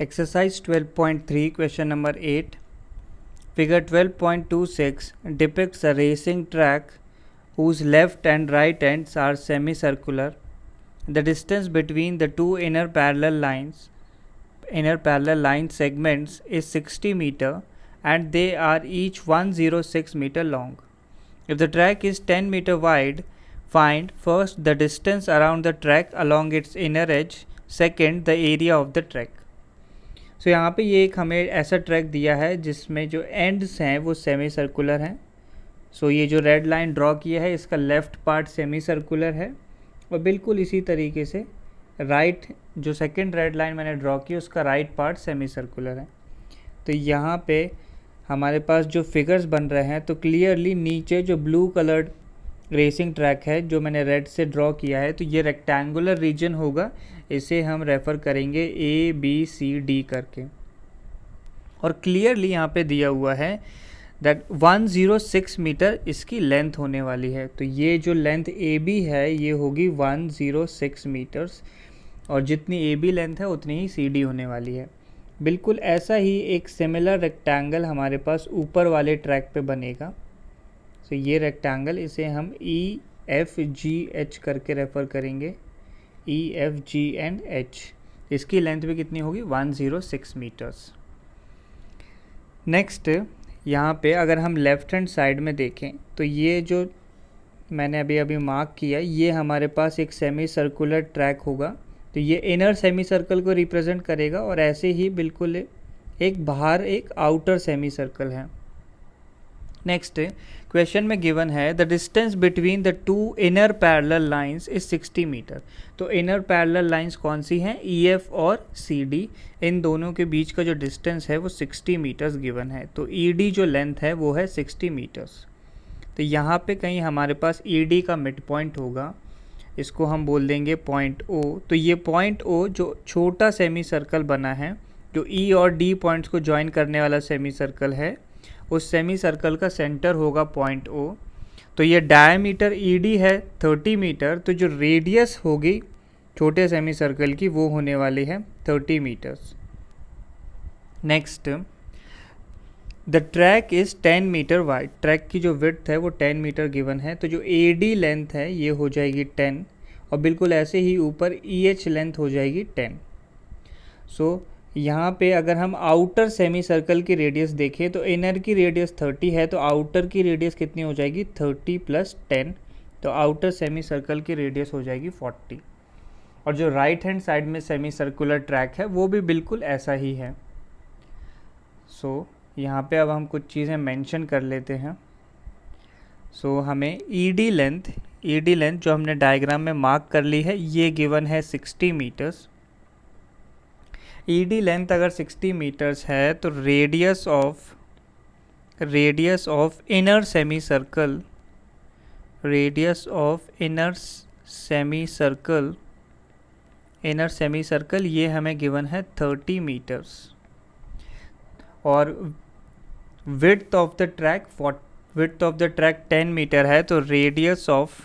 Exercise 12.3, question number 8. Figure 12.26 depicts a racing track whose left and right ends are semicircular. The distance between the two inner parallel line segments is 60 meter and they are each 106 meter long. If the track is 10 meter wide, find first the distance around the track along its inner edge, second the area of the track. सो यहाँ पे ये एक हमें ऐसा track दिया है जिसमें जो एंड्स हैं वो सेमी सर्कुलर हैं. सो ये जो रेड लाइन ड्रॉ किया है इसका लेफ़्ट पार्ट सेमी सर्कुलर है और बिल्कुल इसी तरीके से राइट जो सेकंड रेड लाइन मैंने ड्रॉ की उसका राइट पार्ट सेमी सर्कुलर है. तो यहाँ पे हमारे पास जो फिगर्स बन रहे हैं तो क्लियरली नीचे जो ब्लू कलर्ड रेसिंग ट्रैक है जो मैंने रेड से ड्रॉ किया है तो ये रेक्टेंगुलर रीजन होगा. इसे हम रेफ़र करेंगे ABCD करके और क्लियरली यहाँ पे दिया हुआ है दैट 106 मीटर इसकी लेंथ होने वाली है. तो ये जो लेंथ AB है ये होगी 106 मीटर्स और जितनी AB लेंथ है उतनी ही CD होने वाली है. बिल्कुल ऐसा ही एक सिमिलर रेक्टेंगल हमारे पास ऊपर वाले ट्रैक पे बनेगा. तो ये रेक्टेंगल इसे हम EFGH करके रेफ़र करेंगे. EFG एंड H इसकी लेंथ भी कितनी होगी 106 मीटर्स. नेक्स्ट यहाँ पे अगर हम लेफ़्ट हैंड साइड में देखें तो ये जो मैंने अभी मार्क किया ये हमारे पास एक सेमी सर्कुलर ट्रैक होगा. तो ये इनर सेमी सर्कल को रिप्रेजेंट करेगा और ऐसे ही बिल्कुल एक बाहर एक आउटर सेमी सर्कल है. नेक्स्ट क्वेश्चन में गिवन है the distance between the two inner parallel lines is 60 metre. तो इनर पैरेलल लाइंस कौन सी हैं EF और CD. इन दोनों के बीच का जो डिस्टेंस है वो 60 मीटर्स गिवन है. तो ED जो लेंथ है वो है 60 मीटर्स. तो यहाँ पे कहीं हमारे पास ED का मिड पॉइंट होगा. इसको हम बोल देंगे पॉइंट O. तो ये पॉइंट O जो छोटा सेमी सर्कल बना है जो E और D पॉइंट्स को ज्वाइन करने वाला सेमी सर्कल है उस सेमी सर्कल का सेंटर होगा पॉइंट O. तो ये डायमीटर ED है 30 मीटर. तो जो रेडियस होगी छोटे सेमी सर्कल की वो होने वाली है 30 metres. Next the track is 10 metre wide. Track की जो विड्थ है वो 10 मीटर गिवन है. तो जो AD लेंथ है ये हो जाएगी 10 और बिल्कुल ऐसे ही ऊपर EH लेंथ हो जाएगी 10. सो यहाँ पे अगर हम आउटर सेमी सर्कल की रेडियस देखें तो इनर की रेडियस 30 है तो आउटर की रेडियस कितनी हो जाएगी 30 + 10. तो आउटर सेमी सर्कल की रेडियस हो जाएगी 40. और जो राइट हैंड साइड में सेमी सर्कुलर ट्रैक है वो भी बिल्कुल ऐसा ही है. सो यहाँ पे अब हम कुछ चीज़ें मेंशन कर लेते हैं. सो हमें ED लेंथ जो हमने डायग्राम में मार्क कर ली है ये गिवन है 60 मीटर्स. ED लेंथ अगर 60 मीटर्स है तो radius of inner semi circle ये हमें गिवन है 30 मीटर्स. और width of the track 10 metre है तो radius of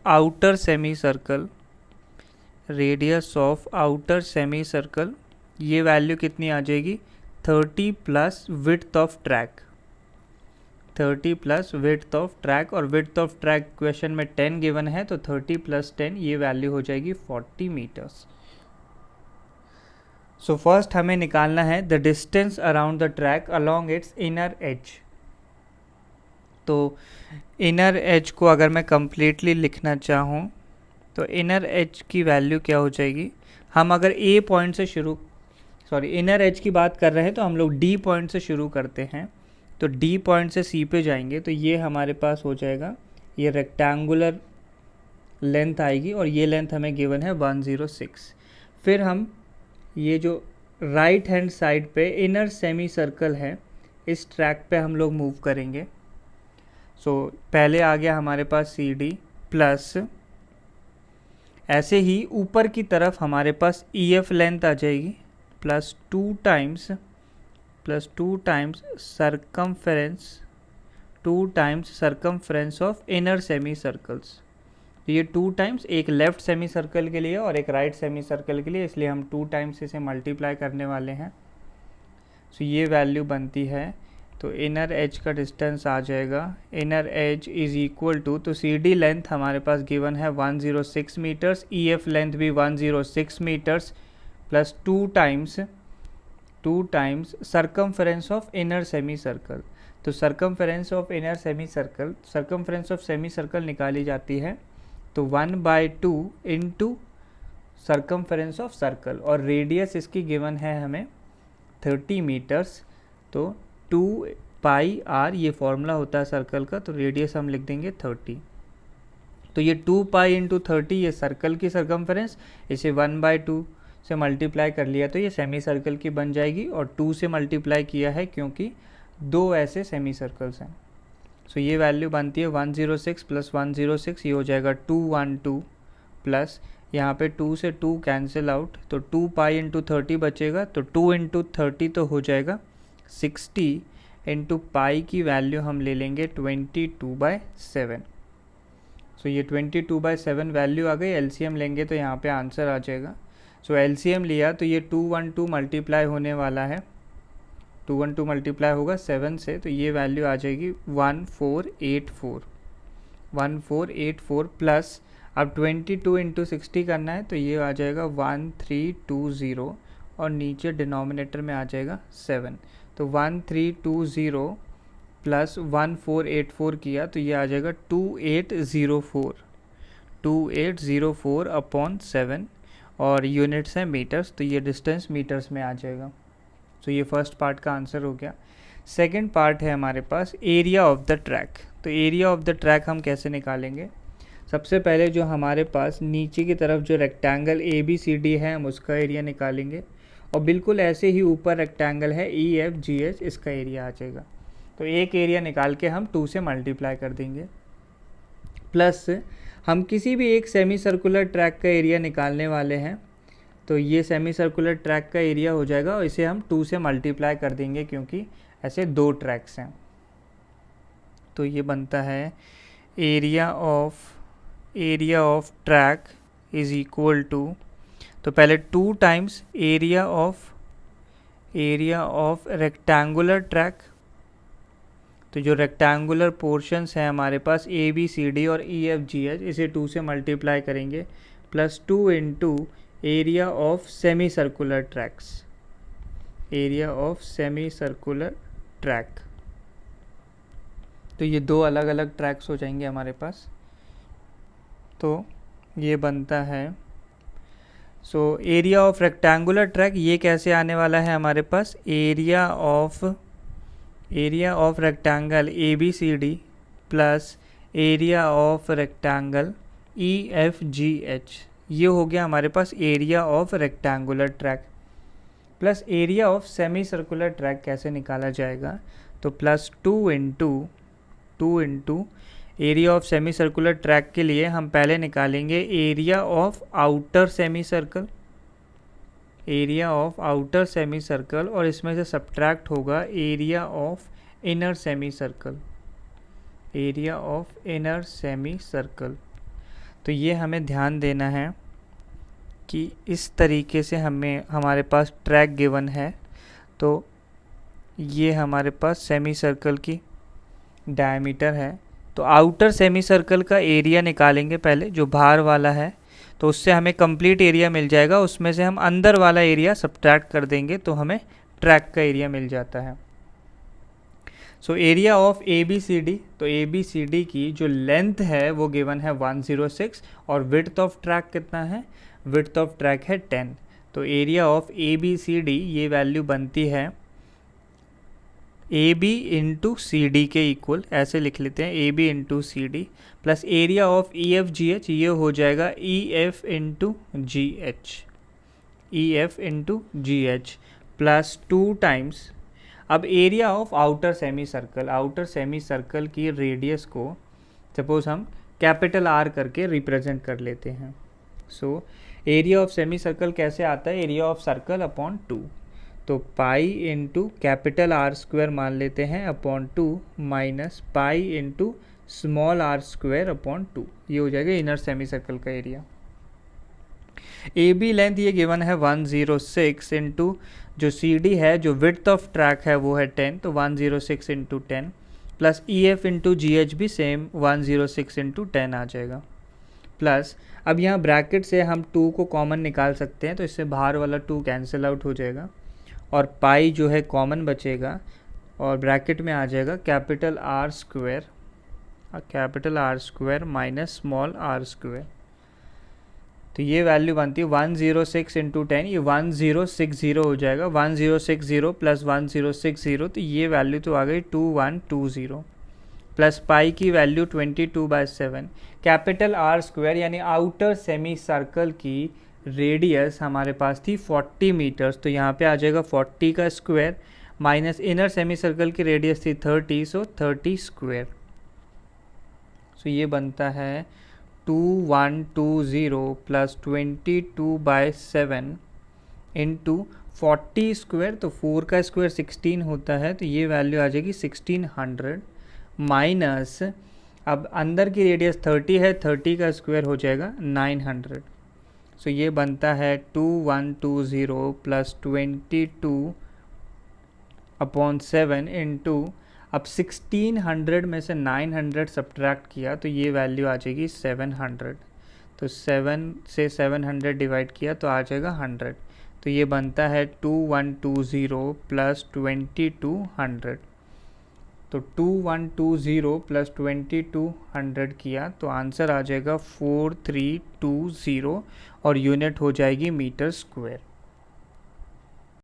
outer semi circle ये वैल्यू कितनी आ जाएगी 30 + विड्थ ऑफ ट्रैक और विड्थ ऑफ ट्रैक क्वेश्चन में 10 गिवन है तो 30 + 10 ये वैल्यू हो जाएगी 40 मीटर्स. सो फर्स्ट हमें निकालना है the distance around the track along its inner as. तो इनर एज को अगर मैं कंप्लीटली लिखना चाहूँ तो इनर एज की वैल्यू क्या हो जाएगी. हम अगर इनर एज की बात कर रहे हैं तो हम लोग D पॉइंट से शुरू करते हैं. तो D पॉइंट से C पे जाएंगे तो ये हमारे पास हो जाएगा ये रेक्टेंगुलर लेंथ आएगी और ये लेंथ हमें गिवन है 106. फिर हम ये जो राइट हैंड साइड पे इनर सेमी सर्कल है इस ट्रैक पे हम लोग मूव करेंगे. सो पहले आ गया हमारे पास CD प्लस ऐसे ही ऊपर की तरफ हमारे पास EF लेंथ आ जाएगी plus 2 times circumference of inner semi circles. तो ये 2 टाइम्स एक लेफ्ट सेमी सर्कल के लिए और एक राइट सेमी सर्कल के लिए, इसलिए हम 2 टाइम्स इसे मल्टीप्लाई करने वाले हैं। सो ये वैल्यू बनती है, तो इनर एज का डिस्टेंस आ जाएगा, inner edge is equal to, तो सी डी लेंथ हमारे पास गिवन है 106 मीटर्स, ई एफ लेंथ भी 106 metres, plus 2 times circumference of inner semi circle. तो circumference of inner semi circle, circumference of semi circle निकाली जाती है, तो 1/2 इंटू सरकमफेरेंस ऑफ सर्कल, और रेडियस इसकी गिवन है हमें 30 मीटर्स, तो 2 पाई आर ये फॉर्मूला होता है सर्कल का, तो रेडियस हम लिख देंगे 30। तो ये 2 पाई इंटू 30 ये सर्कल की सरकमफेरेंस, इसे 1/2 से मल्टीप्लाई कर लिया तो ये सेमी सर्कल की बन जाएगी, और 2 से मल्टीप्लाई किया है क्योंकि 2 ऐसे सेमी सर्कल्स हैं। सो ये वैल्यू बनती है 106 प्लस 106, ये हो जाएगा 212, प्लस यहाँ पे 2 से 2 कैंसिल आउट, तो 2 पाई इंटू 30 बचेगा, तो 2 इंटू 30 तो हो जाएगा 60, इंटू पाई की वैल्यू हम ले लेंगे 22/7। सो ये 22/7 वैल्यू आ गई, एलसीएम लेंगे तो यहाँ पे आंसर आ जाएगा। सो एलसीएम लिया तो ये 212 मल्टीप्लाई होने वाला है, 212 मल्टीप्लाई होगा 7 से, तो ये वैल्यू आ जाएगी 1484 प्लस अब 22 इंटू 60 करना है, तो ये आ जाएगा 1320, और नीचे डिनोमिनेटर में आ जाएगा 7, तो 1320 प्लस 1484 किया तो ये आ जाएगा 2804 अपॉन 7, और यूनिट्स हैं मीटर्स, तो ये डिस्टेंस मीटर्स में आ जाएगा। तो ये फर्स्ट पार्ट का आंसर हो गया। सेकंड पार्ट है हमारे पास एरिया ऑफ द ट्रैक। तो एरिया ऑफ द ट्रैक हम कैसे निकालेंगे? सबसे पहले जो हमारे पास नीचे की तरफ जो रेक्टेंगल ABCD है हम उसका एरिया निकालेंगे, और बिल्कुल ऐसे ही ऊपर रेक्टेंगल है EFGH, इसका एरिया आ जाएगा। तो एक एरिया निकाल के हम 2 से मल्टीप्लाई कर देंगे, प्लस हम किसी भी एक सेमी सर्कुलर ट्रैक का एरिया निकालने वाले हैं, तो ये सेमी सर्कुलर ट्रैक का एरिया हो जाएगा, और इसे हम 2 से मल्टीप्लाई कर देंगे क्योंकि ऐसे 2 ट्रैक्स हैं। तो ये बनता है area of track is equal to, तो पहले 2 times area of rectangular track, तो जो रेक्टेंगुलर पोर्शंस हैं हमारे पास ABCD और EFGH, इसे 2 से मल्टीप्लाई करेंगे, plus 2 into area of semi circular track, तो ये 2 अलग अलग ट्रैक्स हो जाएंगे हमारे पास। तो ये बनता है, so area of rectangular track ये कैसे आने वाला है हमारे पास, area of rectangle ABCD plus area of rectangle EFGH, ये हो गया हमारे पास area of rectangular track. Plus area of semi circular track कैसे निकाला जाएगा, तो plus 2 into area of semi circular track के लिए हम पहले निकालेंगे area of outer semi circle, और इसमें से सब्ट्रैक्ट होगा area of inner semi circle. तो ये हमें ध्यान देना है कि इस तरीके से हमारे पास ट्रैक गिवन है, तो ये हमारे पास सेमी सर्कल की डायमीटर है, तो आउटर सेमी सर्कल का एरिया निकालेंगे पहले, जो बाहर वाला है, तो उससे हमें कंप्लीट एरिया मिल जाएगा, उसमें से हम अंदर वाला एरिया सब्ट्रैक्ट कर देंगे तो हमें ट्रैक का एरिया मिल जाता है। सो एरिया ऑफ ABCD, तो ABCD की जो लेंथ है वो गिवन है 106, और विड्थ ऑफ ट्रैक कितना है, विड्थ ऑफ ट्रैक है 10, तो एरिया ऑफ ABCD ये वैल्यू बनती है AB इंटू CD के इक्वल, ऐसे लिख लेते हैं AB into CD, plus area of EFGH ये हो जाएगा EF into GH plus 2 times, अब area of outer semi circle की रेडियस को सपोज हम कैपिटल R करके रिप्रेजेंट कर लेते हैं। So area of semi circle कैसे आता है, एरिया ऑफ सर्कल अपॉन 2, तो pi into capital R square मान लेते हैं upon 2 minus pi into small R square upon 2, ये हो जाएगा इनर सेमी सर्कल का एरिया। ए बी लेंथ ये गिवन है 106 इंटू जो सी डी है, जो विड्थ ऑफ ट्रैक है वो है 10, तो 106 into 10 plus E F into जी एच भी सेम 106 इंटू 10 आ जाएगा। प्लस अब यहाँ ब्रैकेट से हम 2 को कॉमन निकाल सकते हैं, तो इससे बाहर वाला 2 कैंसिल आउट हो जाएगा और पाई जो है कॉमन बचेगा और ब्रैकेट में आ जाएगा capital R square minus small R square. तो ये वैल्यू बनती है 106 इंटू 10, ये 1060 हो जाएगा, 1060 प्लस 1060, तो ये वैल्यू तो आ गई 2120 प्लस पाई की वैल्यू 22/7। कैपिटल आर स्क्वायर यानी आउटर सेमी सर्कल की रेडियस हमारे पास थी 40 मीटर्स, तो यहाँ पे आ जाएगा 40 का square minus inner semi circle की रेडियस थी 30, सो 30 स्क्वायर। सो ये बनता है 2120 प्लस 22/7 इंटू 40 स्क्वायर, तो 4 का स्क्वायर 16 होता है, तो ये वैल्यू आ जाएगी 1600 माइनस, अब अंदर की रेडियस 30 है, 30 का स्क्वायर हो जाएगा 900। सो ये बनता है 2120 प्लस 22/7 इंटू, अब 1600 में से 900 सब्ट्रैक्ट किया तो ये वैल्यू आ जाएगी 700, तो 7 से 700 डिवाइड किया तो आ जाएगा 100, तो ये बनता है 2120 प्लस 2200, तो 2120 प्लस 2200 किया तो आंसर आ जाएगा 4320 और यूनिट हो जाएगी मीटर स्क्वायर।